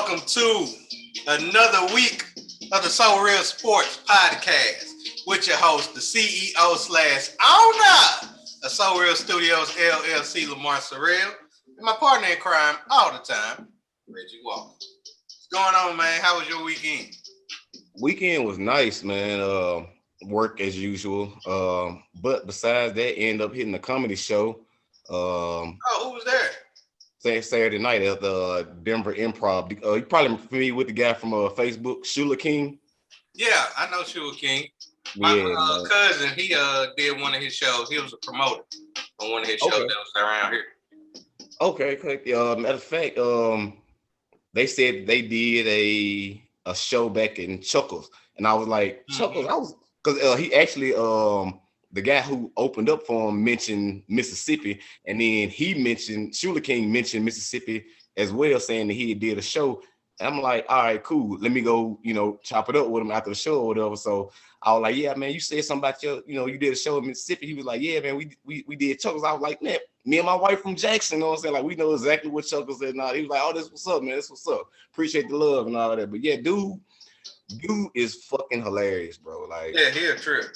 welcome to another week of the SoReal Sports Podcast with your host, the CEO / owner of SoReal Studios LLC, Lamar Segment, and my partner in crime all the time, Reggie Walker. What's going on, man? How was your weekend? Weekend was nice, man. Work as usual. But besides that, end up hitting a comedy show. Who was there? Saturday night at the Denver Improv. You probably familiar with the guy from Facebook, Shula King. Yeah, I know Shula King. My cousin, he did one of his shows. He was a promoter on one of his shows that was around here. Okay. Matter of fact, they said they did a show back in Chuckles, and I was like, Chuckles. I was because he actually the guy who opened up for him mentioned Mississippi, and then he mentioned Shula King mentioned Mississippi as well, saying that he did a show. And I'm like, all right, cool. Let me go, chop it up with him after the show or whatever. So I was like, yeah, man, you said something about you did a show in Mississippi. He was like, yeah, man, we did Chuckles. I was like, man, me and my wife from Jackson, you know what I'm saying? Like, we know exactly what Chuckles is now. He was like, oh, this what's up, man. This what's up. Appreciate the love and all that. But yeah, dude is fucking hilarious, bro. Like, yeah, he a trip.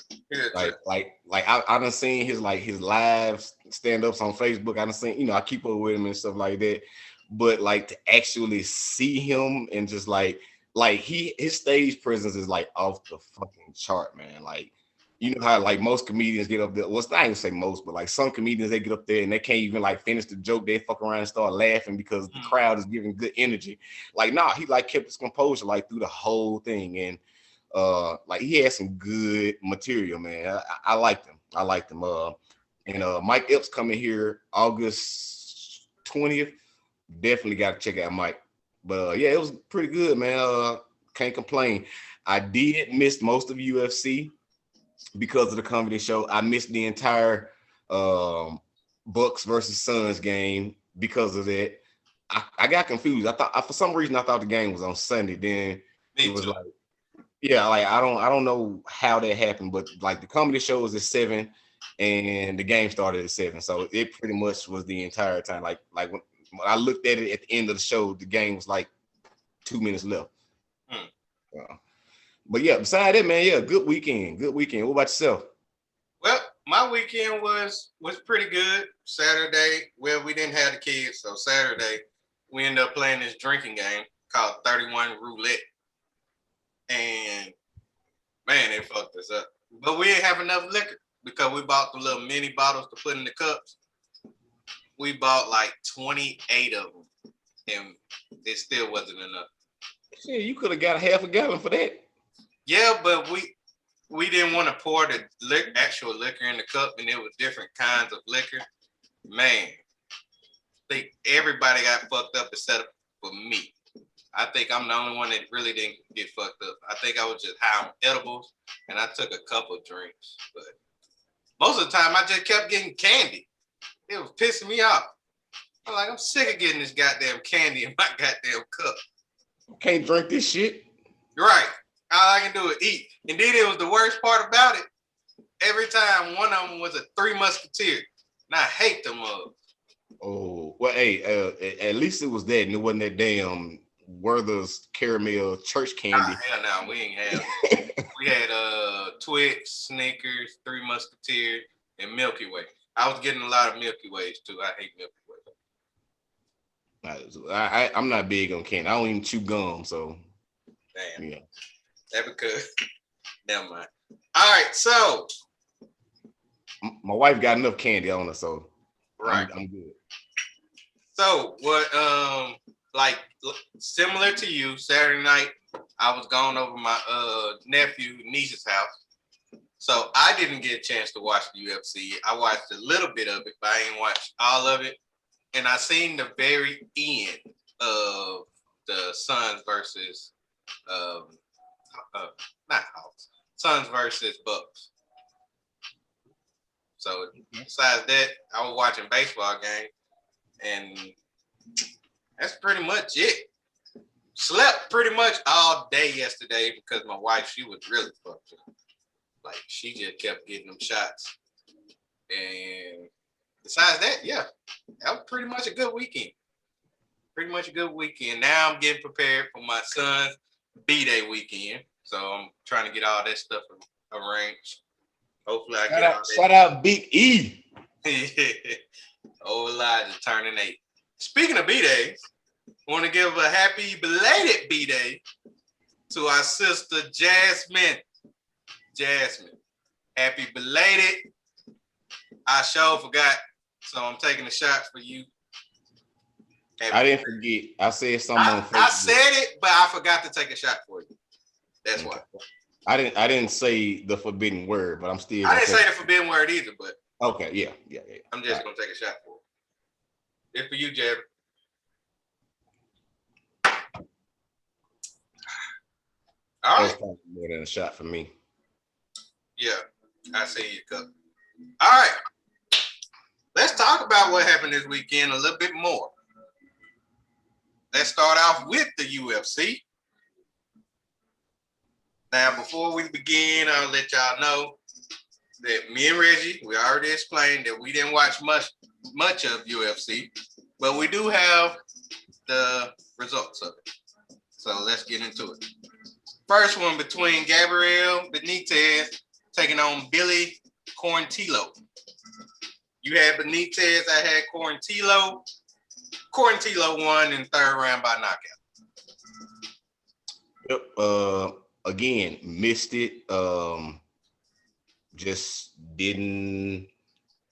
Like I done seen his live stand-ups on Facebook. I done seen, I keep up with him and stuff like that. But like to actually see him and just like his stage presence is like off the fucking chart, man. Like, you know how like most comedians get up there. Well, I ain't gonna say most, but like some comedians, they get up there and they can't even like finish the joke. They fuck around and start laughing because the crowd is giving good energy. Like, nah, he like kept his composure like through the whole thing, and like he had some good material, man. I liked him. And Mike Epps coming here August 20th. Definitely got to check out Mike. But yeah, it was pretty good, man. Can't complain. I did miss most of UFC because of the comedy show. I missed the entire Bucks versus Suns game because of that. I got confused. I thought for some reason I thought the game was on Sunday. Then it was like, yeah, like I don't know how that happened, but like the comedy show was at 7 and the game started at 7. So it pretty much was the entire time. Like when I looked at it at the end of the show, the game was like 2 minutes left. But yeah, beside that, man, yeah, good weekend. What about yourself? Well, my weekend was pretty good. Saturday, well, we didn't have the kids, so Saturday we ended up playing this drinking game called 31 Roulette. And man, it fucked us up. But we didn't have enough liquor because we bought the little mini bottles to put in the cups. We bought like 28 of them, and it still wasn't enough. Yeah, you could have got a half a gallon for that. Yeah, but we didn't want to pour the actual liquor in the cup, and it was different kinds of liquor. Man, I think everybody got fucked up except for me. I think I'm the only one that really didn't get fucked up. I think I was just high on edibles, and I took a couple of drinks. But most of the time, I just kept getting candy. It was pissing me off. I'm sick of getting this goddamn candy in my goddamn cup. Can't drink this shit. Right. All I can do is eat. And then it was the worst part about it. Every time one of them was a Three Musketeers. And I hate them mugs. Oh, well, hey, at least it was that, and it wasn't that damn Werther's caramel church candy. Hell no, we ain't have it. We had Twix, Snickers, Three Musketeers, and Milky Way. I was getting a lot of Milky Ways too. I hate Milky Way. I'm not big on candy. I don't even chew gum, so. Damn. Yeah. That because. Never mind. All right, so. My wife got enough candy on her, so. Right. I'm good. So what? Like similar to you, Saturday night I was going over my niece's house. So I didn't get a chance to watch the UFC. I watched a little bit of it, but I didn't watch all of it. And I seen the very end of the Suns versus Suns versus Bucks. So besides that, I was watching baseball game, and that's pretty much it. Slept pretty much all day yesterday because my wife, she was really fucked up. Like, she just kept getting them shots. And besides that, yeah, that was pretty much a good weekend. pretty much a good weekend. Now I'm getting prepared for my son's B-Day weekend. So I'm trying to get all that stuff arranged. Hopefully I shout out Big E. Old Elijah turning 8. Speaking of B-Days, I want to give a happy belated B-Day to our sister Jasmine. Jasmine, happy belated. I sure forgot, so I'm taking a shot for you. I didn't forget. I said something on Facebook. I said it, but I forgot to take a shot for you. That's why. I didn't say the forbidden word, but I'm still. I didn't say the forbidden word either, but okay, yeah. I'm just gonna take a shot for it. It's for you, Jeb. All right. That's probably more than a shot for me. Yeah, I see you, cup. All right. Let's talk about what happened this weekend a little bit more. Let's start off with the UFC. Now, before we begin, I'll let y'all know that me and Reggie, we already explained that we didn't watch much of UFC, but we do have the results of it. So let's get into it. First one between Gabriel Benitez taking on Billy Quarantillo. You had Benitez, I had Quarantillo. Quarantillo won in third round by knockout. Yep. Again, missed it. Just didn't.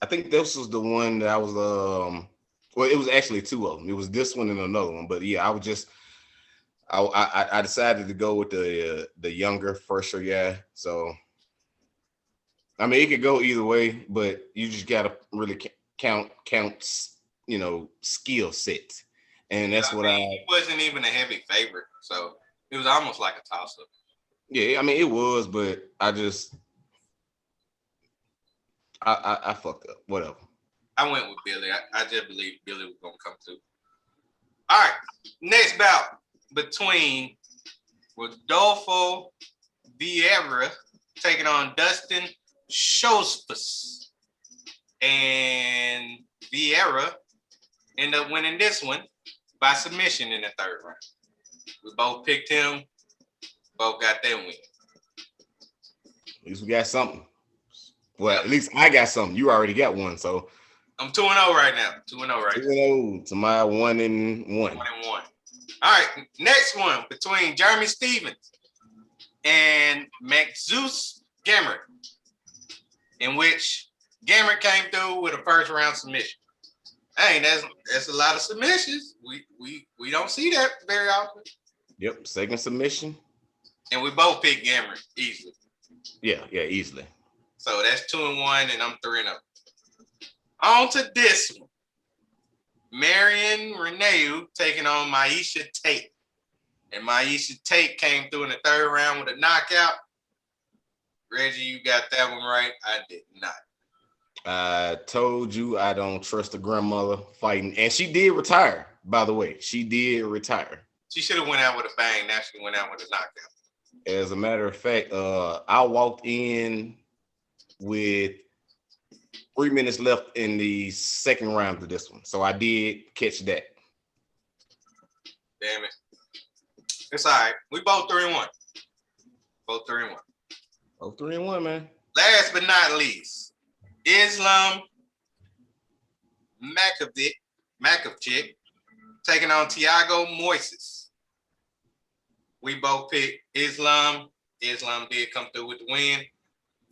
I think this was the one that I was. Well, it was actually two of them. It was this one and another one. But yeah, I decided to go with the younger first year guy. So I mean, it could go either way, but you just gotta really count skill sets, and that's what he wasn't even a heavy favorite, so it was almost like a toss up. Yeah, I mean it was, but I fucked up. Whatever. I went with Billy. I just believed Billy was gonna come through. All right, next bout between Rodolfo Vieira taking on Dustin Schoenfuss, and Vieira ended up winning this one by submission in the third round. We both picked him. Both got that win. At least we got something. Well, at least I got something. You already got one, so I'm 2-0 right now. 2-0 right now. 2-0 to my 1-1. 1-1. All right, next one between Jeremy Stevens and Maxus Gamrot, in which Gamrot came through with a first round submission. Hey, that's a lot of submissions. We don't see that very often. Yep, second submission. And we both picked Gamrot easily. Yeah, easily. So that's 2-1, and I'm 3-0. On to this one. Marion Reneau taking on Miesha Tate. And Miesha Tate came through in the third round with a knockout. Reggie, you got that one right. I did not. I told you I don't trust a grandmother fighting. And she did retire, by the way. She did retire. She should have went out with a bang. Now she went out with a knockout. As a matter of fact, I walked in with 3 minutes left in the second round of this one. So I did catch that. Damn it. It's all right. We both 3-1. Both 3-1. Both 3-1, man. Last but not least, Islam Makhachev taking on Thiago Moises. We both picked Islam. Islam did come through with the win.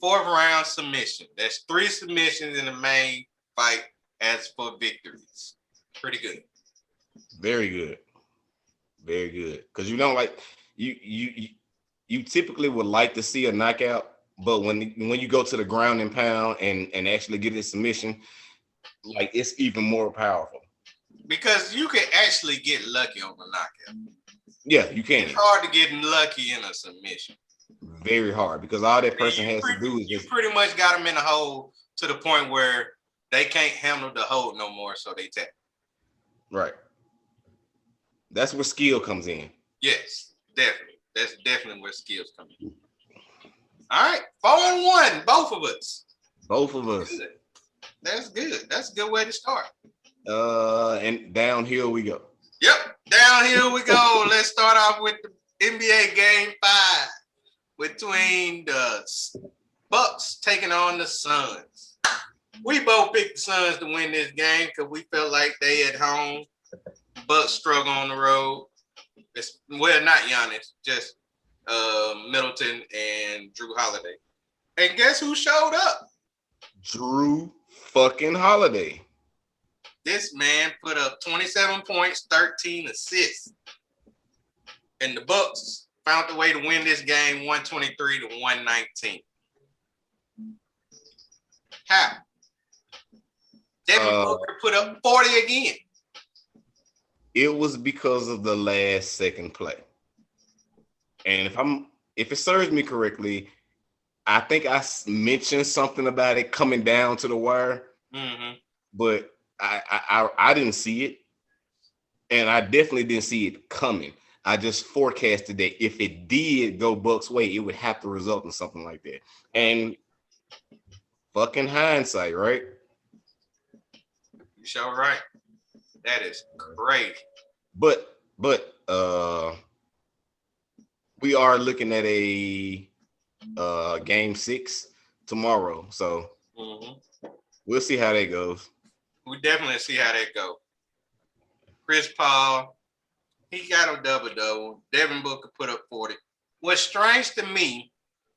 Fourth round submission. That's 3 submissions in the main fight as for victories. Pretty good. Very good. Very good. Because you typically would like to see a knockout, but when you go to the ground and pound and actually get a submission, like it's even more powerful. Because you can actually get lucky on the knockout. Yeah, you can. It's hard to get lucky in a submission. Very hard, because all that person has to do is you pretty much got them in a hole to the point where they can't handle the hold no more, so they tap. Right. That's where skill comes in. Yes, definitely. That's definitely where skills come in. All right, 4-1, both of us. Both of us. Good. That's good. That's a good way to start. And downhill we go. Yep. Down here we go. Let's start off with the NBA Game 5 between the Bucks taking on the Suns. We both picked the Suns to win this game because we felt like they at home. Bucks struggle on the road. Well, not Giannis, just Middleton and Drew Holiday. And guess who showed up? Drew fucking Holiday. This man put up 27 points, 13 assists. And the Bucks found a way to win this game 123 to 119. How? Devin Booker put up 40 again. It was because of the last second play. And if it serves me correctly, I think I mentioned something about it coming down to the wire, but I didn't see it, and I definitely didn't see it coming. I just forecasted that if it did go Bucks' way, it would have to result in something like that. And fucking hindsight, right? You sure right. That is crazy. But we are looking at a game 6 tomorrow, so we'll see how that goes. We definitely see how that goes. Chris Paul, he got a double-double. Devin Booker put up 40. What's strange to me,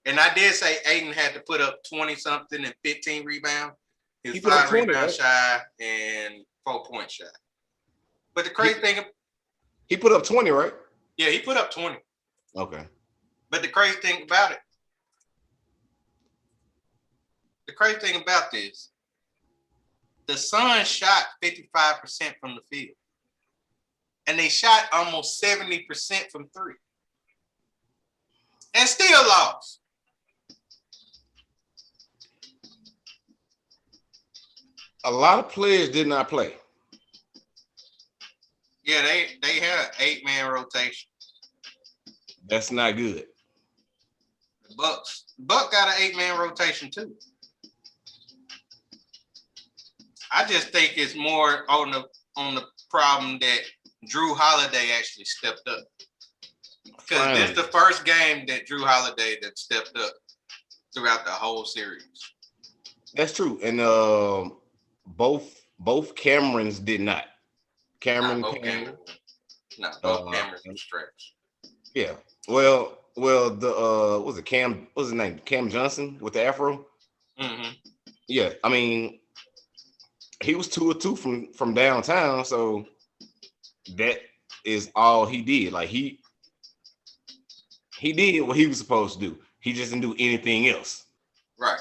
and I did say Aiden had to put up 20-something and 15 rebounds. He was 5 rebounds shy and 4 points shy. But the crazy thing... He put up 20, right? Yeah, he put up 20. Okay. But the crazy thing about this, the Suns shot 55% from the field. And they shot almost 70% from 3. And still lost. A lot of players did not play. Yeah, they had an 8-man rotation. That's not good. The Bucks got an 8-man rotation too. I just think it's more on the problem that Drew Holiday actually stepped up. Because this is the first game that Drew Holiday that stepped up throughout the whole series. That's true. And both Camerons did not. Both Camerons were stretched. Yeah. Well, the was it Cam? What's his name? Cam Johnson with the afro. Yeah, I mean, he was 2 of 2 from downtown, so that is all he did. Like he did what he was supposed to do. He just didn't do anything else. Right.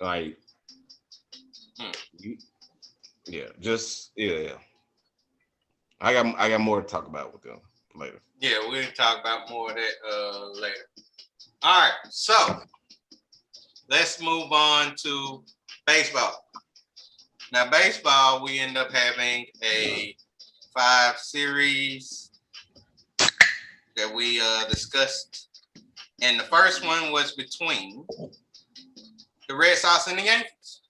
Like, yeah. I got more to talk about with them later. Yeah, we'll talk about more of that later. All right, so let's move on to baseball. Now, baseball, we end up having a 5 series that we discussed. And the first one was between the Red Sox and the Yankees.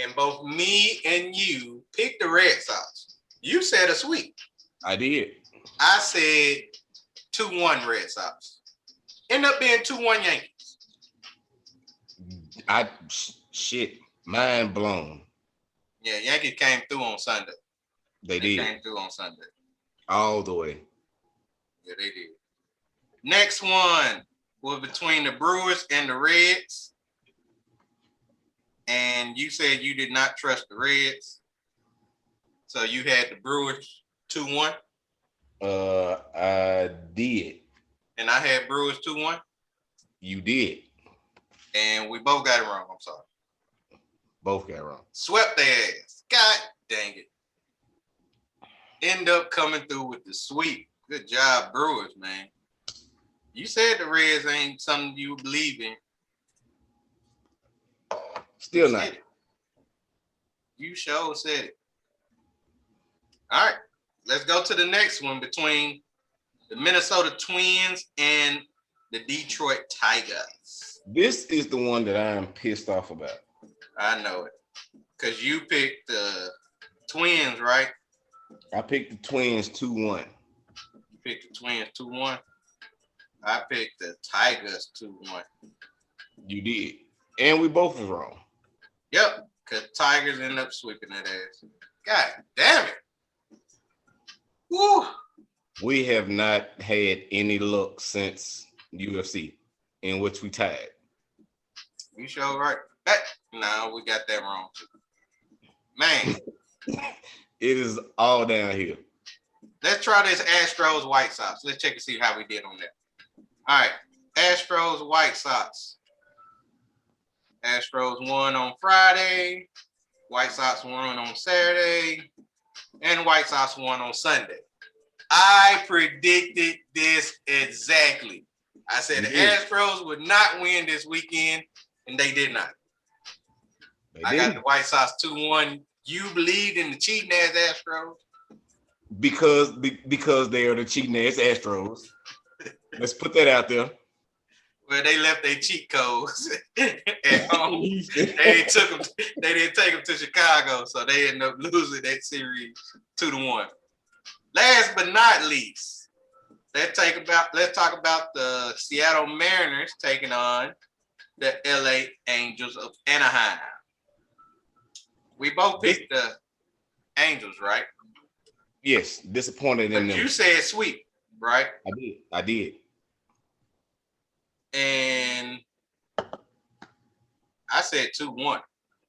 And both me and you picked the Red Sox. You said a sweep. I did. I said 2-1 Red Sox. End up being 2-1 Yankees. Mind blown. Yeah, Yankees came through on Sunday. They came through on Sunday. All the way. Yeah, they did. Next one was between the Brewers and the Reds. And you said you did not trust the Reds. So you had the Brewers 2-1? I did. And I had Brewers 2-1? You did. And we both got it wrong. I'm sorry. Both got it wrong. Swept their ass. God dang it. End up coming through with the sweep. Good job, Brewers, man. You said the Reds ain't something you believe in. Still not. You sure said it. All right. Let's go to the next one between the Minnesota Twins and the Detroit Tigers. This is the one that I'm pissed off about. I know it. Because you picked the Twins, right? I picked the Twins 2-1. Picked the Twins 2-1. I picked the Tigers 2-1. You did. And we both was wrong. Yep, because Tigers ended up sweeping that ass. God damn it. Woo. We have not had any luck since UFC, in which we tied. You sure right. No, we got that wrong too. Man. It is all downhill. Let's try this Astros White Sox. Let's check and see how we did on that. All right. Astros White Sox. Astros won on Friday. White Sox won on Saturday. And White Sox won on Sunday. I predicted this exactly. I said the Astros would not win this weekend, and they did not. I got the White Sox 2-1. You believed in the cheating ass Astros? Because they are the cheating ass Astros. Let's put that out there. Well, they left their cheat codes at home. They didn't take them to Chicago, so they ended up losing that series 2-1. Last but not least, let's talk about the Seattle Mariners taking on the LA Angels of Anaheim. We both picked the Angels, right? Yes, disappointed in them. You said sweep, right? I did. And I said 2-1.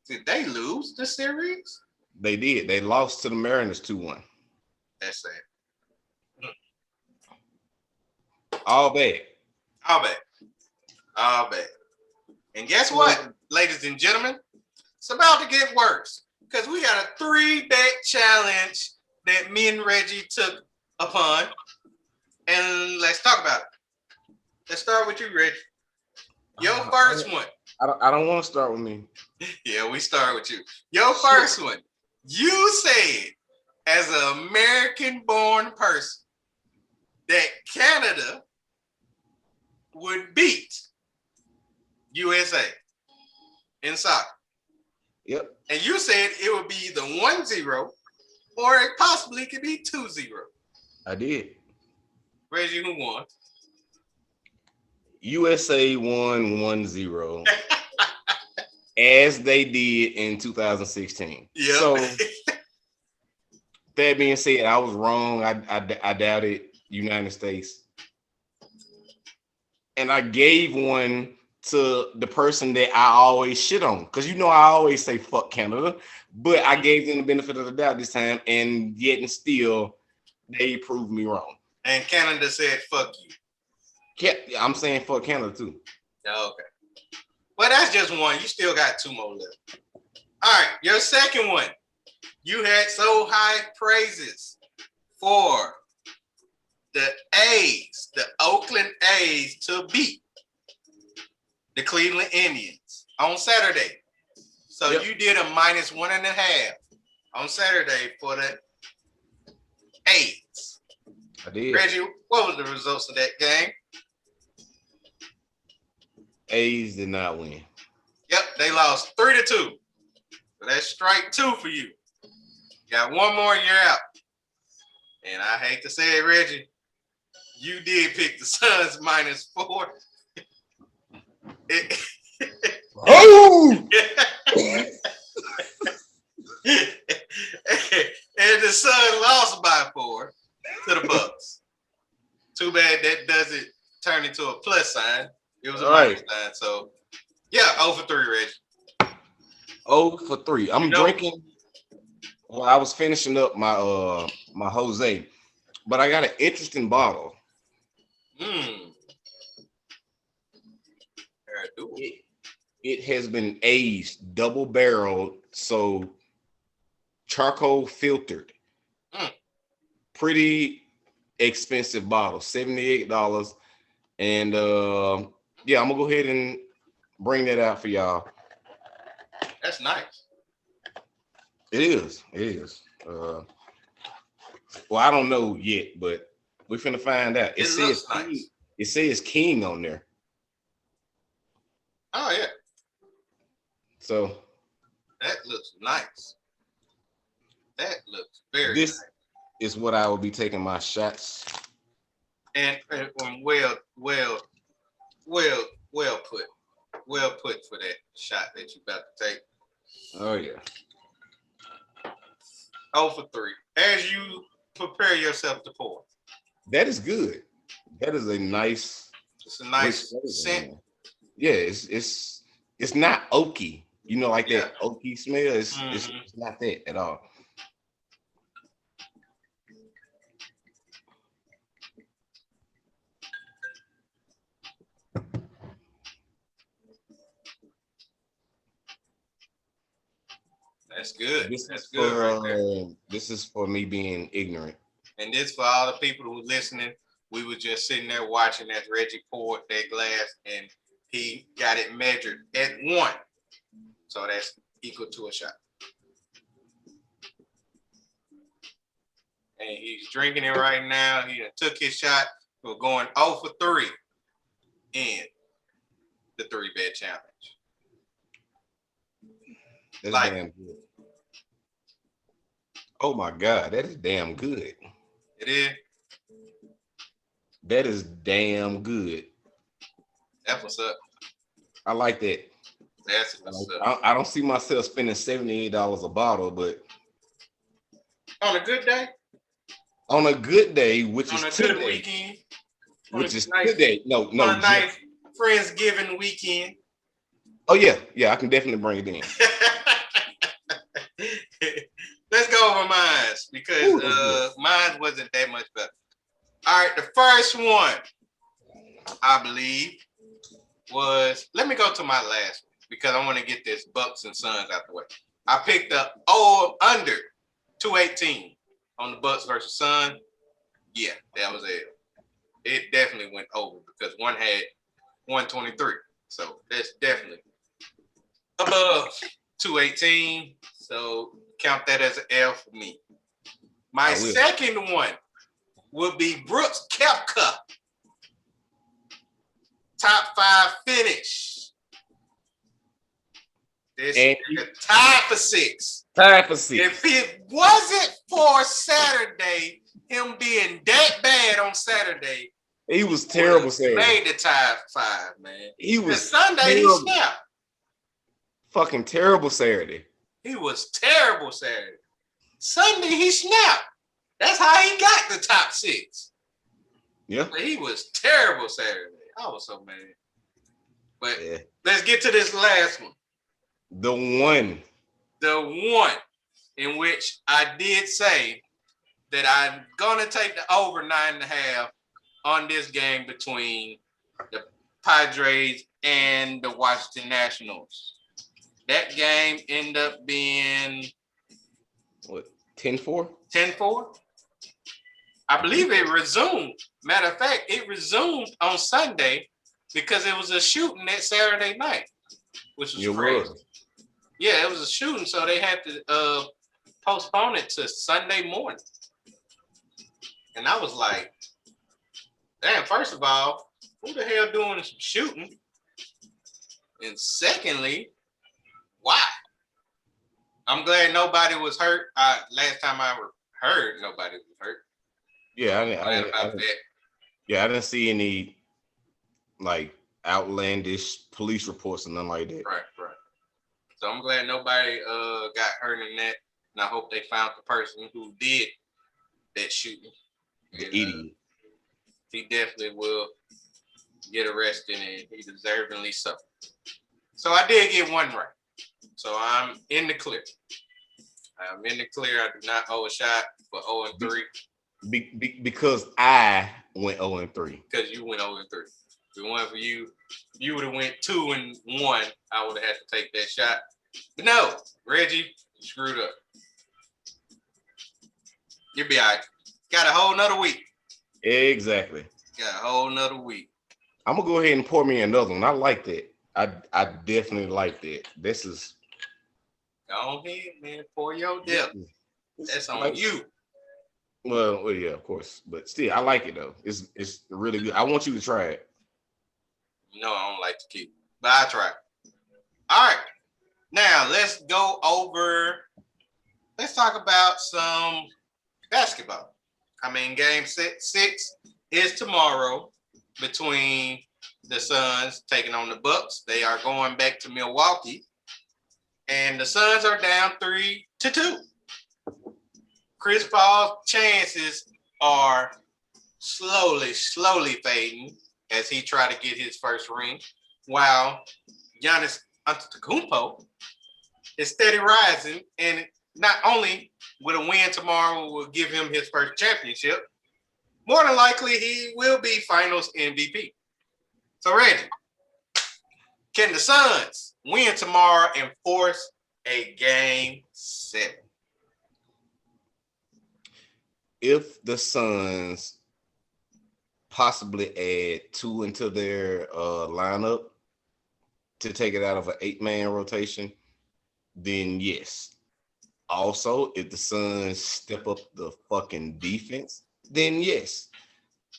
Did they lose the series? They did. They lost to the Mariners 2-1. That's sad. All bad. And guess what, ladies and gentlemen? It's about to get worse because we got a 3-bet challenge that me and Reggie took upon. And let's talk about it. Let's start with you, Reggie. Your first one. I don't want to start with me. Yeah, we start with you. Your first one. You said, as an American-born person, that Canada would beat USA in soccer. Yep. And you said it would be either 1-0 or it possibly could be 2-0. I did. Reggie, who won? USA won 1-0 as they did in 2016. Yep. So that being said, I was wrong. I doubted United States. And I gave one to the person that I always shit on. Because I always say fuck Canada. But I gave them the benefit of the doubt this time. And yet and still, they proved me wrong. And Canada said fuck you. I'm saying fuck Canada too. Okay. Well, that's just one. You still got 2 more left. All right. Your second one. You had so high praises for the A's, the Oakland A's, to beat the Cleveland Indians on Saturday. So you did a -1.5 on Saturday for the A's. I did. Reggie, what was the results of that game? A's did not win. Yep, they lost 3-2. So that's strike 2 for you. Got one more and you're out. And I hate to say it, Reggie, you did pick the Suns -4. Oh! And the Suns lost by 4 to the Bucks. Too bad that doesn't turn into a plus sign. It was a minus sign. So, yeah, 0 for 3, Reggie. 0 for 3. I'm drinking. Well, I was finishing up my my Jose, but I got an interesting bottle. It has been aged, double barreled, so charcoal filtered. Pretty expensive bottle, $78. And yeah, I'm gonna go ahead and bring that out for y'all. That's nice. It is. Well, I don't know yet, but we're finna find out. It says nice. King, it says King on there. Oh yeah. So that looks nice. That looks very nice. Is what I will be taking my shots. And well put. Well put for that shot that you about to take. Oh yeah. 0 for 3. As you prepare yourself to pour. That is good. That is a nice. It's a nice flavor, scent. man. Yeah, it's not oaky. You know, like Yeah. that oaky smell. It's not that at all. That's good. This That's is good for right there. this is for me being ignorant. And this for all the people who listening. We were just sitting there watching as Reggie poured that glass, and he got it measured at 1. So that's equal to a shot. And he's drinking it right now. He took his shot. We're going 0 for 3 in the 3-bet challenge. That's Like, damn good. Oh my God, that is damn good. it is. That is damn good. That's what's up. I like that. That's what's up. I don't see myself spending $78 a bottle, but On a good day, on a good day, which on is a today, good weekend, which is today. No, on a nice Friendsgiving weekend. Oh yeah, I can definitely bring it in. Let's go over mine because mine wasn't that much better. All right, the first one I believe was, let me go to my last one because I want to get this Bucks and Suns out the way. I picked up under 218 on the Bucks versus Suns. Yeah, that was it. It definitely went over because one had 123. So that's definitely above 218. So count that as an L for me. My second one would be Brooks Koepka. Top 5 finish. This tied for 6. Tied for 6. If it wasn't for Saturday, him being that bad on Saturday, he was terrible Saturday. Made the top 5, man. He was Sunday terrible. he snapped. Fucking terrible Saturday. He was terrible Saturday. Sunday he snapped. That's how he got the top 6. Yeah. But he was terrible Saturday. I was so mad. But let's get to this last one. The one in which I did say that I'm gonna take the over 9.5 on this game between the Padres and the Washington Nationals. That game ended up being what, 10-4? 10-4. I believe it resumed. Matter of fact, it resumed on Sunday because it was a shooting that Saturday night, which was crazy. Yeah, it was a shooting, so they had to postpone it to Sunday morning. And I was like, damn, first of all, who the hell doing some shooting? And secondly, why? I'm glad nobody was hurt. Last time I heard, nobody was hurt. Yeah, I didn't see any like outlandish police reports or nothing like that. Right. So I'm glad nobody got hurt in that, and I hope they found the person who did that shooting. The idiot. He definitely will get arrested, and he deservingly so. So I did get one right. So I'm in the clear. I do not owe a shot for 0-3. Because I went 0-3. Because you went 0-3. If it wasn't for you, you would have went 2-1. I would have had to take that shot. But no, Reggie, you screwed up. You'll be all right. Got a whole nother week. Exactly. Got a whole nother week. I'm gonna go ahead and pour me another one. I like that. I definitely like that. This is. Go ahead, man. Pour your dip. That's on you. Well, yeah, of course. But still, I like it though. It's really good. I want you to try it. No, I don't like to keep, but I try. All right. Now let's go over. Let's talk about some basketball. I mean, game 6 is tomorrow between the Suns taking on the Bucks. They are going back to Milwaukee, and the Suns are down 3-2. Chris Paul's chances are slowly fading as he try to get his first ring, while Giannis Antetokounmpo is steady rising, and not only will a win tomorrow will give him his first championship, more than likely he will be Finals MVP. So, Reggie, can the Suns win tomorrow and force a Game 7? If the Suns possibly add 2 into their lineup to take it out of an 8-man rotation, then yes. Also, if the Suns step up the fucking defense, then yes,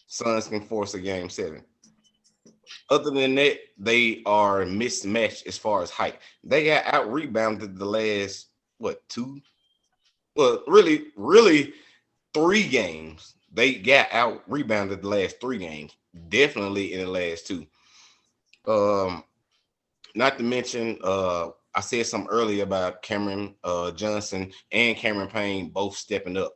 Suns can force a Game 7. Other than that, they are mismatched as far as height. They got out rebounded the last two? Well, really 3 games. They got out rebounded the last 3 games. Definitely in the last 2. Not to mention, I said something earlier about Cameron Johnson and Cameron Payne both stepping up.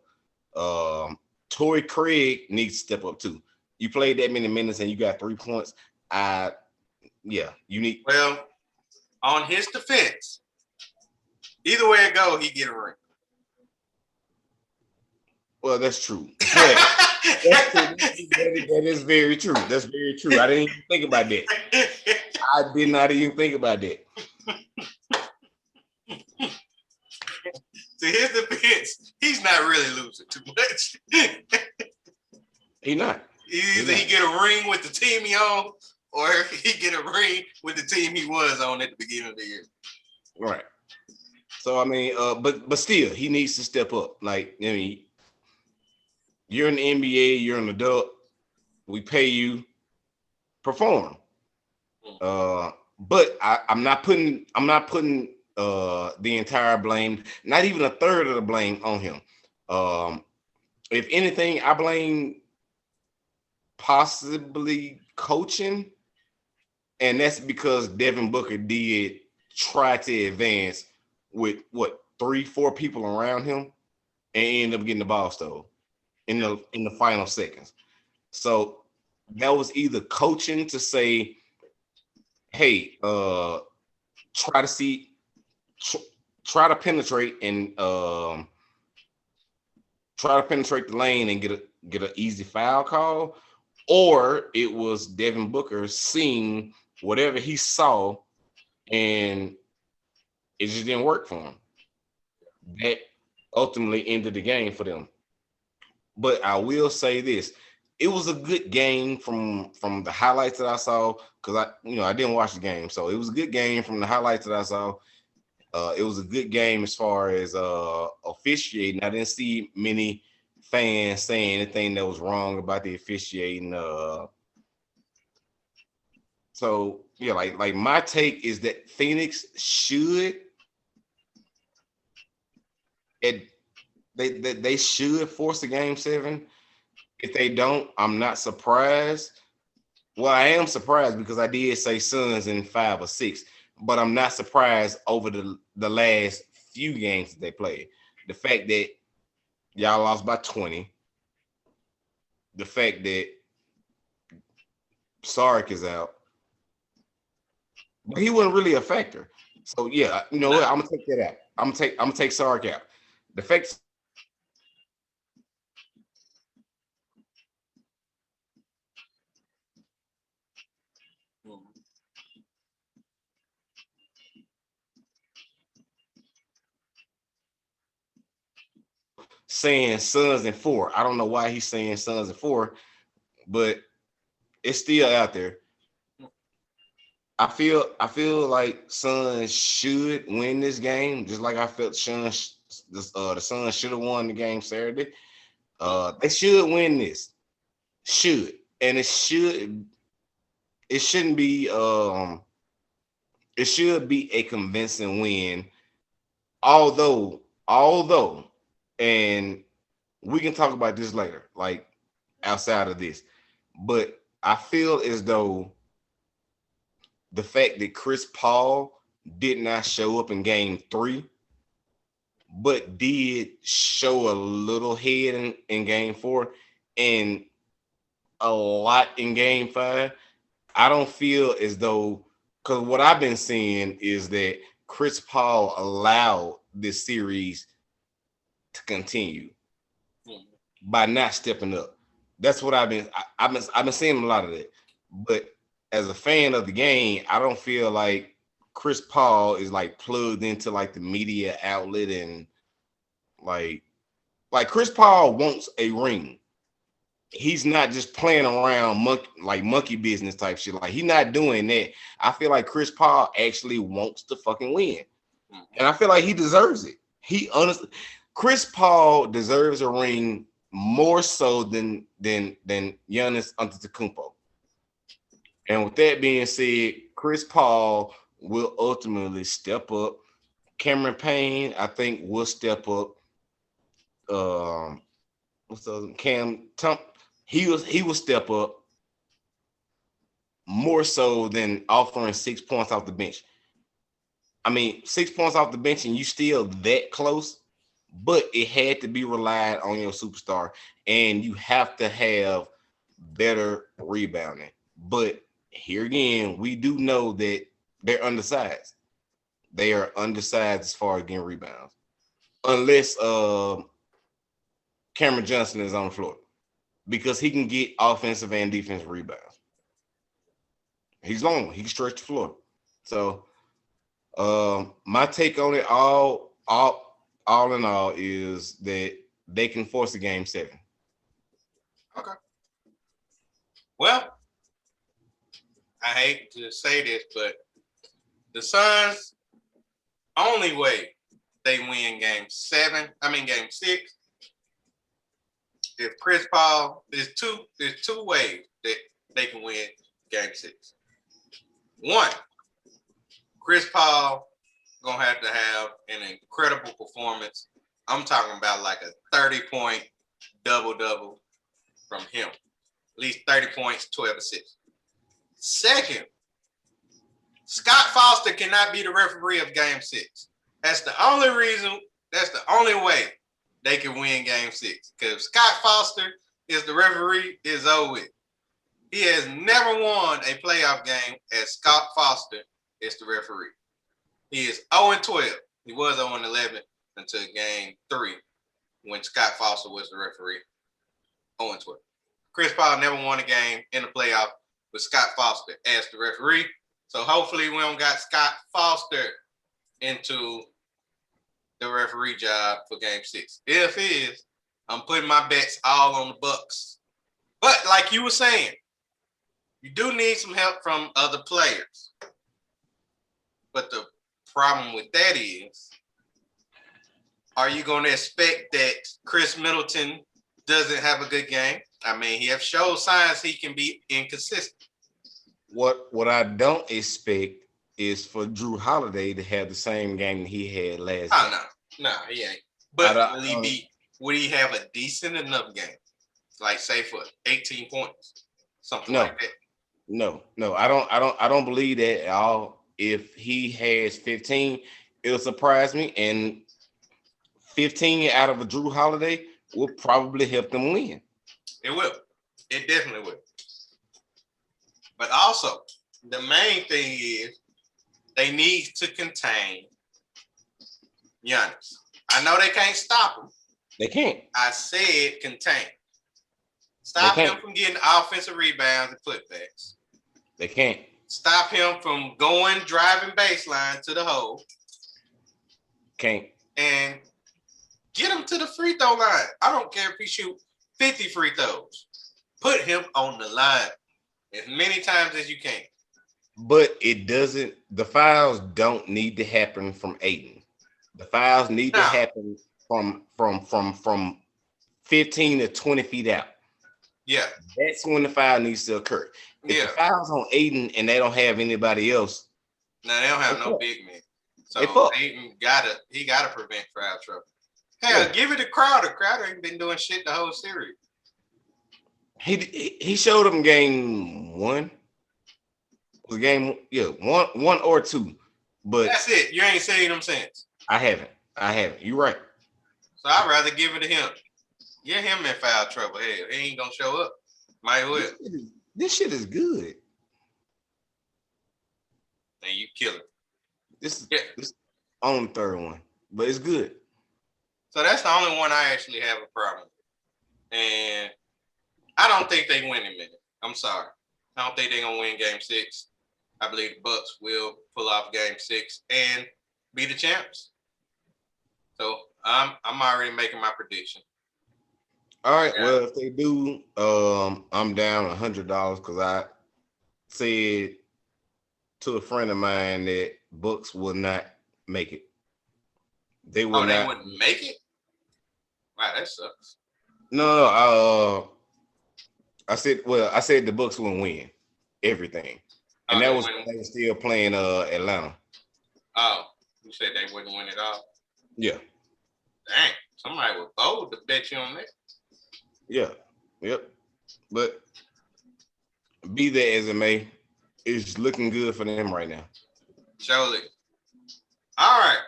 Torrey Craig needs to step up too. You played that many minutes and you got 3 points. You need. Well, on his defense, either way it go, he get a ring. Well, that's true. That is very true. That's very true. I didn't even think about that. I did not even think about that. To his defense, he's not really losing too much. He not. Either he get a ring with the team he on, or he get a ring with the team he was on at the beginning of the year. Right. So I mean, but still, he needs to step up. Like, I mean, you're in the NBA, you're an adult. We pay you, perform. But I'm not putting the entire blame, not even a third of the blame on him. If anything, I blame possibly coaching, and that's because Devin Booker did try to advance with 3-4 people around him and ended up getting the ball stolen in the final seconds. So that was either coaching to say, hey, try to penetrate and try to penetrate the lane and get an easy foul call, or it was Devin Booker seeing whatever he saw and it just didn't work for him. That ultimately ended the game for them. But I will say this: it was a good game from the highlights that I saw, because I didn't watch the game, so it was a good game from the highlights that I saw. It was a good game as far as officiating. I didn't see many fans saying anything that was wrong about the officiating. So yeah, like my take is that Phoenix should, they should force a Game 7. If they don't, I'm not surprised. Well, I am surprised because I did say Suns in 5 or 6, but I'm not surprised over the last few games that they played. The fact that y'all lost by 20, the fact that Sark is out, but he wasn't really a factor. So yeah, you know what? I'm gonna take that out. I'm gonna take Sark out. The fact saying Suns in 4. I don't know why he's saying Suns in 4, but it's still out there. I feel like Suns should win this game, just like I felt the Suns should have won the game Saturday. They should win this. Should. And it shouldn't be it should be a convincing win. Although, and we can talk about this later, like outside of this. But I feel as though the fact that Chris Paul did not show up in game 3, but did show a little head in game 4 and a lot in game 5, I don't feel as though, because what I've been seeing is that Chris Paul allowed this series to continue by not stepping up. That's what I've been seeing a lot of that. But as a fan of the game, I don't feel like Chris Paul is like plugged into like the media outlet and like Chris Paul wants a ring. He's not just playing around monkey business type shit. Like he's not doing that. I feel like Chris Paul actually wants to fucking win. And I feel like he deserves it. Chris Paul deserves a ring more so than Giannis Antetokounmpo. And with that being said, Chris Paul will ultimately step up. Cameron Payne, I think, will step up. What's the other? Cam Tump, he will step up more so than offering 6 points off the bench. I mean, 6 points off the bench and you still that close, but it had to be relied on your superstar, and you have to have better rebounding. But here again, we do know that they're undersized. They are undersized as far as getting rebounds, unless Cameron Johnson is on the floor, because he can get offensive and defensive rebounds. He's long. He can stretch the floor. So my take on it all in all is that they can force a game 7. Okay. Well, I hate to say this, but the Suns' only way they win game 6, if Chris Paul, there's two ways that they can win game 6. One, Chris Paul gonna have to have an incredible performance. I'm talking about like a 30-point double-double from him. At least 30 points, 12 assists. Second, Scott Foster cannot be the referee of game 6. That's the only way they can win game 6. Because if Scott Foster is the referee, it's over with. He has never won a playoff game as Scott Foster is the referee. He is 0-12. He was 0-11 until game 3 when Scott Foster was the referee. 0-12. Chris Paul never won a game in the playoff with Scott Foster as the referee. So hopefully we don't got Scott Foster into the referee job for game 6. If it is, I'm putting my bets all on the Bucks. But like you were saying, you do need some help from other players. But the problem with that is, are you going to expect that Chris Middleton doesn't have a good game? I mean, he has shown signs he can be inconsistent. What I don't expect is for Drew Holiday to have the same game he had last game. No, he ain't. But would he have a decent enough game? Like say for 18 points, something like that. No, I don't believe that at all. If he has 15, it'll surprise me. And 15 out of a Drew Holiday will probably help them win. It will. It definitely will. But also, the main thing is they need to contain Giannis. I know they can't stop him. They can't. I said contain. Stop him from getting offensive rebounds and putbacks. They can't. Stop him from driving baseline to the hole. Can't. And get him to the free throw line. I don't care if he shoot 50 free throws. Put him on the line as many times as you can. But the fouls don't need to happen from Aiden. The fouls need to happen from 15 to 20 feet out. Yeah. That's when the foul needs to occur. If the foul's on Aiden and they don't have anybody else. No, they don't have no big men. So Aiden gotta prevent foul trouble. Hell, Yeah. give it to Crowder. Crowder ain't been doing shit the whole series. He showed him game one. Was game one or two, but That's it. You ain't seen him since. I haven't. You're right. So I'd rather give it to him. Get him in foul trouble. Hell, he ain't gonna show up. Might well. This shit is good. And you kill him. This on the third one, but it's good. So that's the only one I actually have a problem with. And I don't think they win in a minute. I'm sorry. I don't think they're gonna win game 6. I believe the Bucks will pull off game 6 and be the champs. So I'm already making my prediction. All right. Yeah. Well, if they do, I'm down $100 because I said to a friend of mine that Bucks will not make it. They will not. They wouldn't make it? Wow, that sucks. No. I said the Bucks will win everything, and that was when they were still playing Atlanta. Oh, you said they wouldn't win it all? Yeah. Dang, somebody was bold to bet you on that. Yeah. Yep. But be that as it may, it's looking good for them right now. Surely. All right.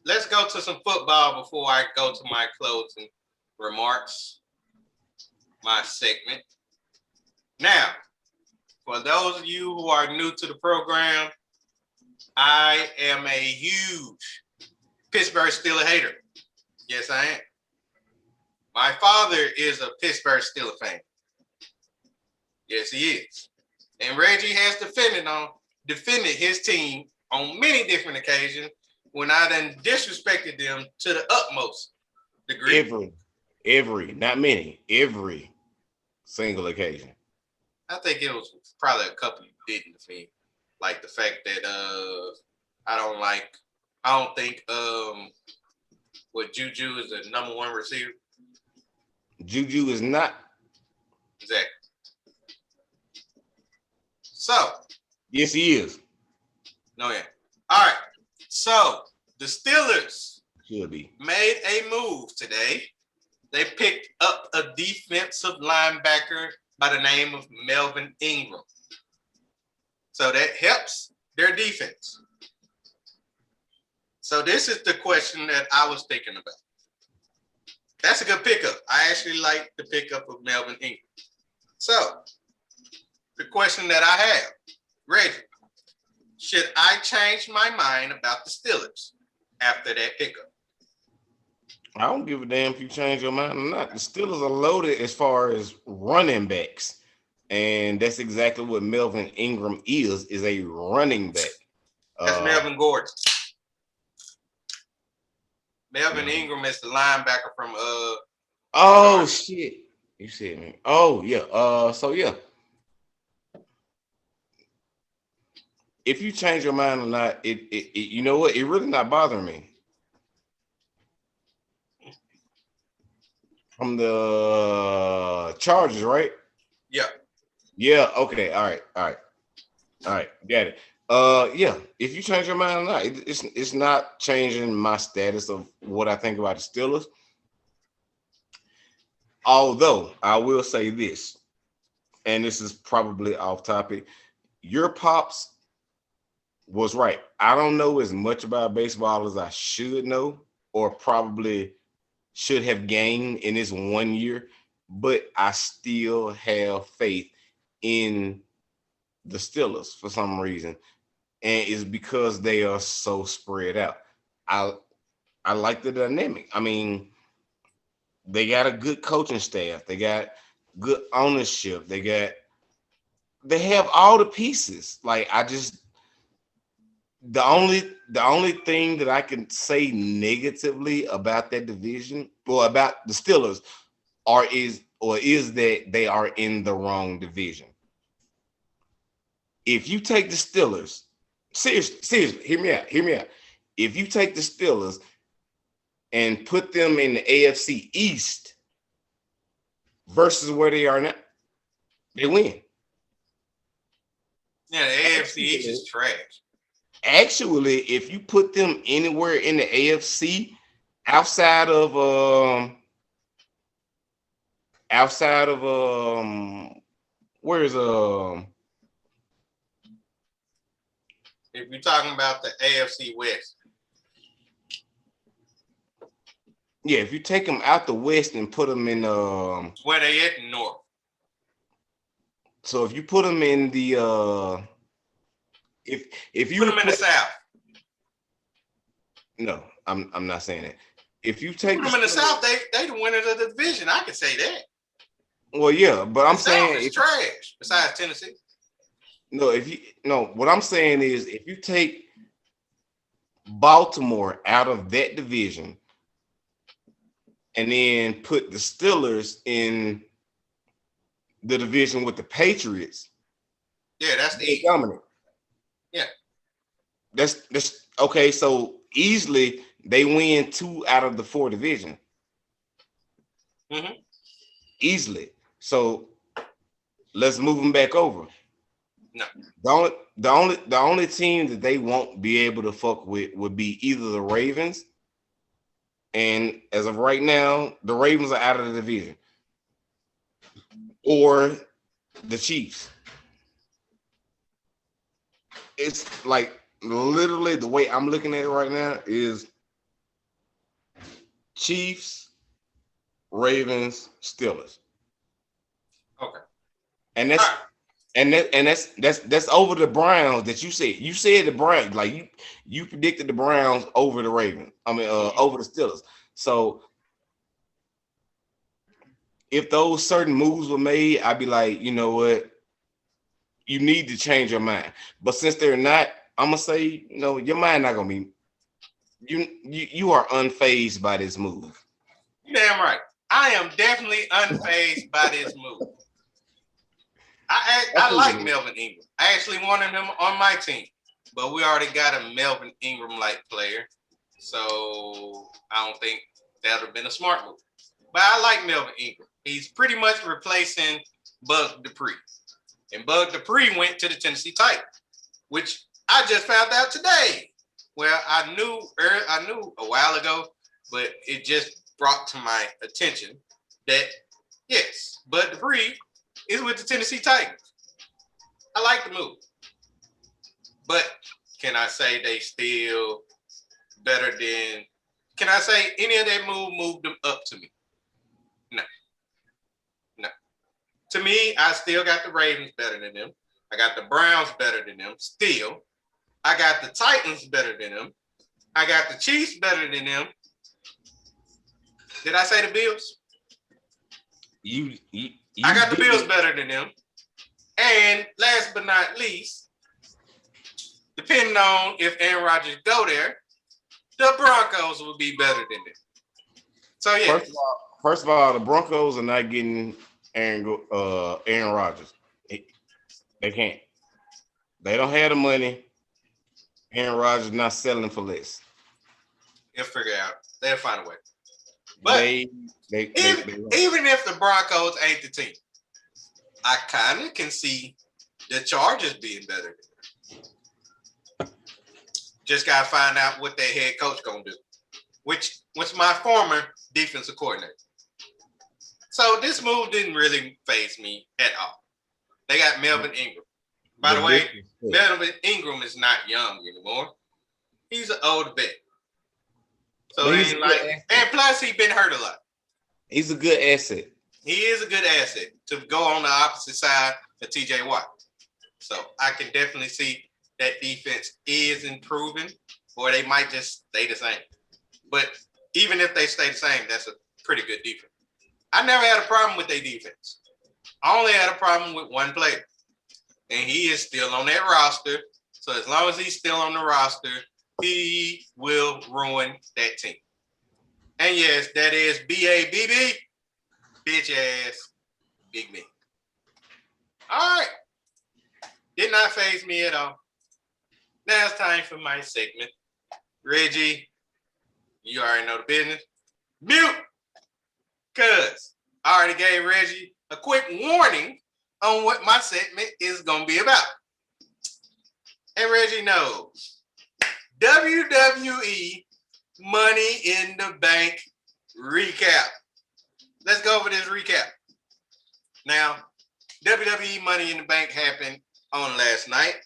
Let's go to some football before I go to my closing remarks, my segment. Now, for those of you who are new to the program, I am a huge Pittsburgh Steelers hater. Yes, I am. My father is a Pittsburgh Steelers fan. Yes, he is. And Reggie has defended his team on many different occasions when I done disrespected them to the utmost degree. Every single occasion. I think it was probably a couple you didn't defend. Like the fact that I don't think what Juju is the number 1 receiver. Juju is not. Exactly. So. Yes, he is. No, yeah. All right. So the Steelers should be made a move today. They picked up a defensive linebacker by the name of Melvin Ingram. So that helps their defense. So this is the question that I was thinking about. That's a good pickup. I actually like the pickup of Melvin Ingram. So the question that I have, Reggie, should I change my mind about the Steelers after that pickup? I don't give a damn if you change your mind or not. The Steelers are loaded as far as running backs. And that's exactly what Melvin Ingram is a running back. That's Melvin Gordon. Melvin Ingram is the linebacker from Oh shit. You said me. Oh yeah. So yeah. If you change your mind or not, it you know what? It really not bothering me. From the Chargers, right? Yeah. Yeah. Okay. All right. Got it. Yeah. If you change your mind or not, it's not changing my status of what I think about the Steelers. Although I will say this, and this is probably off topic, your pops was right. I don't know as much about baseball as I should know, or probably should have gained in this 1 year, but I still have faith in the Steelers for some reason. And it's because they are so spread out. I like the dynamic. I mean, they got a good coaching staff. They got good ownership. They have all the pieces. Like the only thing that I can say negatively about that division or about the Steelers is that they are in the wrong division. If you take the Steelers, seriously, hear me out. If you take the Steelers and put them in the AFC East versus where they are now, they win. Yeah, the AFC East is trash. Actually, if you put them anywhere in the AFC outside of outside of where's If you're talking about the AFC West, yeah, if you take them out the West and put them in where they at in North? so if you put them in the if you Put them in the South. no, I'm not saying that. If you Put take them in the South, they the winners of the division. I can say that. well, yeah, but I'm The South saying is trash. Besides Tennessee. what I'm saying is if you take Baltimore out of that division and then put the Steelers in the division with the Patriots, Yeah, that's the they're East. dominant. Yeah. That's okay. So easily they win 2 out of the 4 division. Mm-hmm. Easily. So let's move them back over. No. The only team that they won't be able to fuck with would be either the Ravens, and as of right now, the Ravens are out of the division, or the Chiefs. It's like literally the way I'm looking at it right now is Chiefs, Ravens, Steelers. Okay. And that's over the Browns that you said. You said the Browns, like you predicted the Browns over the Ravens. I mean, over the Steelers. So if those certain moves were made, I'd be like, you know what, you need to change your mind. But since they're not, I'm gonna say, no, your mind not gonna be. You are unfazed by this move. You damn right. I am definitely unfazed by this move. I like Melvin Ingram. I actually wanted him on my team, but we already got a Melvin Ingram-like player, so I don't think that would have been a smart move. But I like Melvin Ingram. He's pretty much replacing Bud Dupree, and Bud Dupree went to the Tennessee Titans, which I just found out today. Well, I knew a while ago, but it just brought to my attention that yes, Bud Dupree is with the Tennessee Titans. I like the move. But can I say they still better than, can I say any of that move moved them up to me? No. No. To me, I still got the Ravens better than them. I got the Browns better than them still. I got the Titans better than them. I got the Chiefs better than them. Did I say the Bills? I got the Bills better than them. And last but not least, depending on if Aaron Rodgers go there, the Broncos will be better than them. So yeah. First of all, the Broncos are not getting Aaron Rodgers. They can't. They don't have the money. Aaron Rodgers not selling for less. They'll figure out. They'll find a way. But even if the Broncos ain't the team, I kind of can see the Chargers being better than them. Just got to find out what their head coach going to do, which was my former defensive coordinator. So this move didn't really faze me at all. They got Melvin Ingram. By the way, Melvin Ingram is not young anymore. He's an old vet. So they ain't like, and plus he been hurt a lot. He's a good asset. He is a good asset to go on the opposite side of TJ Watt. So I can definitely see that defense is improving, or they might just stay the same. But even if they stay the same, that's a pretty good defense. I never had a problem with their defense. I only had a problem with one player, and he is still on that roster. So as long as he's still on the roster, he will ruin that team. And yes, that is BABB, bitch ass Big Ben. All right. Did not faze me at all. Now it's time for my segment. Reggie, you already know the business. Mute. Cuz I already gave Reggie a quick warning on what my segment is going to be about. And Reggie knows WWE Money in the Bank recap. Let's go over this recap. Now, WWE Money in the Bank happened on last night,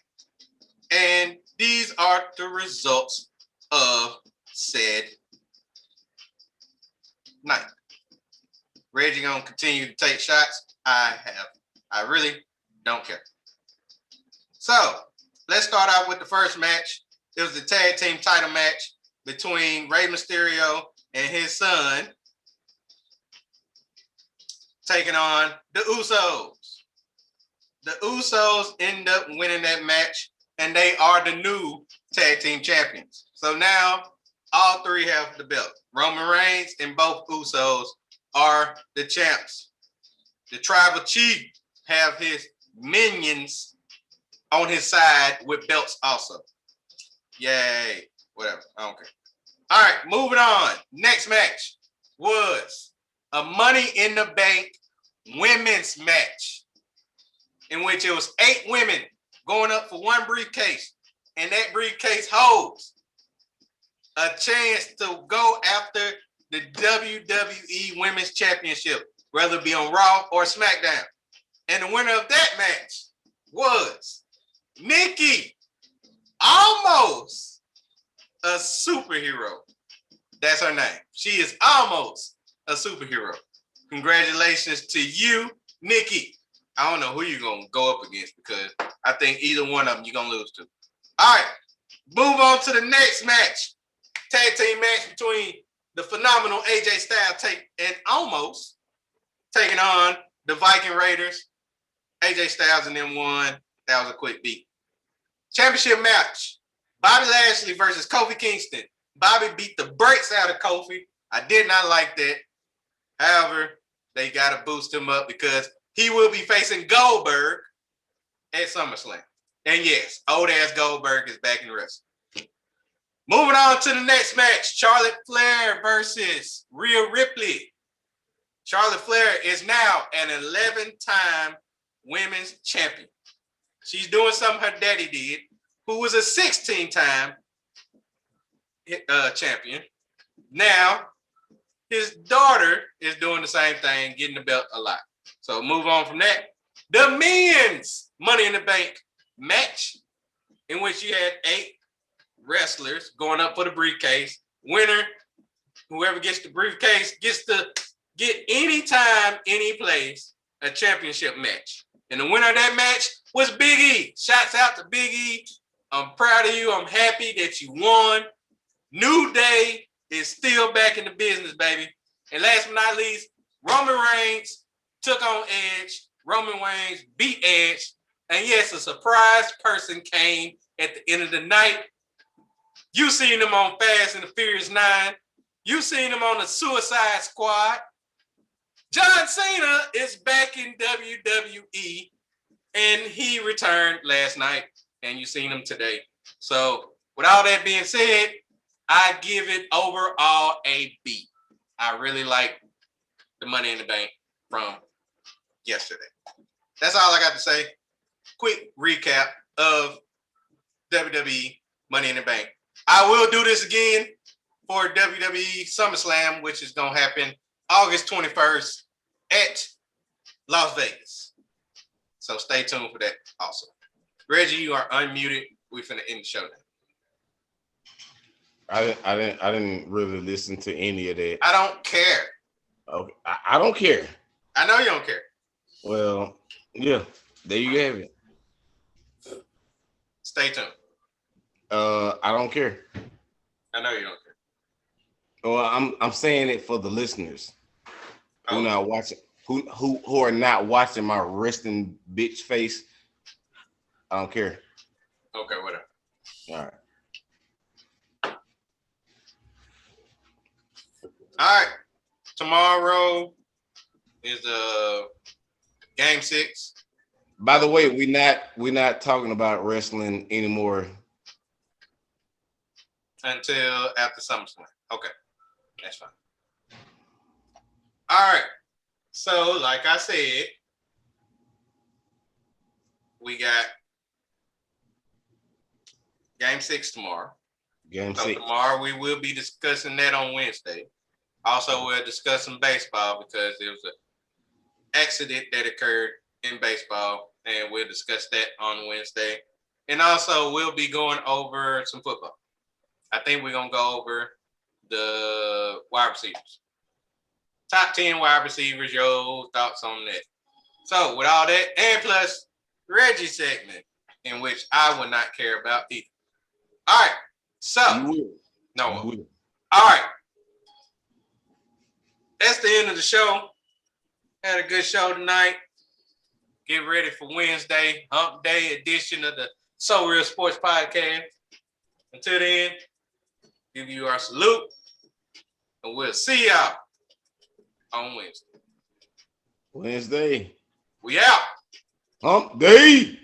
and these are the results of said night. Reggie gonna continue to take shots. I really don't care. So let's start out with the first match. It was the tag team title match between Rey Mysterio and his son taking on the Usos. The Usos end up winning that match, and they are the new tag team champions. So now all three have the belt. Roman Reigns and both Usos are the champs. The tribal chief have his minions on his side with belts also. Yay. Whatever. I don't care. All right, moving on. Next match was a Money in the Bank women's match in which it was 8 women going up for one briefcase, and that briefcase holds a chance to go after the WWE Women's Championship, whether it be on Raw or SmackDown. And the winner of that match was Nikki, almost a superhero. That's her name. She is almost a superhero. Congratulations to you, Nikki. I don't know who you're going to go up against because I think either one of them you're going to lose to. All right, move on to the next match. Tag team match between the phenomenal AJ Styles and Almost taking on the Viking Raiders. AJ Styles and them won. That was a quick beat. Championship match. Bobby Lashley versus Kofi Kingston. Bobby beat the brakes out of Kofi. I did not like that. However, they got to boost him up because he will be facing Goldberg at SummerSlam. And yes, old ass Goldberg is back in wrestling. Moving on to the next match, Charlotte Flair versus Rhea Ripley. Charlotte Flair is now an 11-time women's champion. She's doing something her daddy did, who was a 16-time champion. Now, his daughter is doing the same thing, getting the belt a lot. So move on from that. The men's Money in the Bank match, in which you had 8 wrestlers going up for the briefcase. Winner, whoever gets the briefcase, gets to get anytime, any place, a championship match. And the winner of that match was Big E. Shouts out to Big E. I'm proud of you. I'm happy that you won. New Day is still back in the business, baby. And last but not least, Roman Reigns took on Edge. Roman Reigns beat Edge. And yes, a surprise person came at the end of the night. You seen him on Fast and the Furious 9. You seen him on the Suicide Squad. John Cena is back in WWE, and he returned last night, and you seen him today. So with all that being said, I give it overall a B. I really like the Money in the Bank from yesterday. That's all I got to say. Quick recap of WWE Money in the Bank. I will do this again for WWE SummerSlam, which is going to happen August 21st at Las Vegas. So stay tuned for that also. Reggie, you are unmuted. We're finna end the show now. I didn't really listen to any of that. I don't care. Okay, I don't care. I know you don't care. Well, yeah, there you have it. Stay tuned. I don't care. I know you don't care. Well, I'm saying it for the listeners who not watching, who are not watching my resting bitch face. I don't care. Okay, whatever. All right. All right. Tomorrow is game 6. By the way, we're not talking about wrestling anymore until after SummerSlam. Okay, that's fine. All right. So, like I said, we got game 6 tomorrow. Game So 6. tomorrow we will be discussing that on Wednesday. Also, we'll discuss some baseball because there was an accident that occurred in baseball, and we'll discuss that on Wednesday. And also, we'll be going over some football. I think we're going to go over the wide receivers. Top 10 wide receivers, your thoughts on that. So, with all that, and plus Reggie segment, in which I would not care about either. All right. So, You will. no. You will. All right. That's the end of the show. Had a good show tonight. Get ready for Wednesday, Hump Day edition of the SoReal Sports Podcast. Until then, give you our salute, and we'll see y'all on Wednesday. Wednesday. We out. Hump day.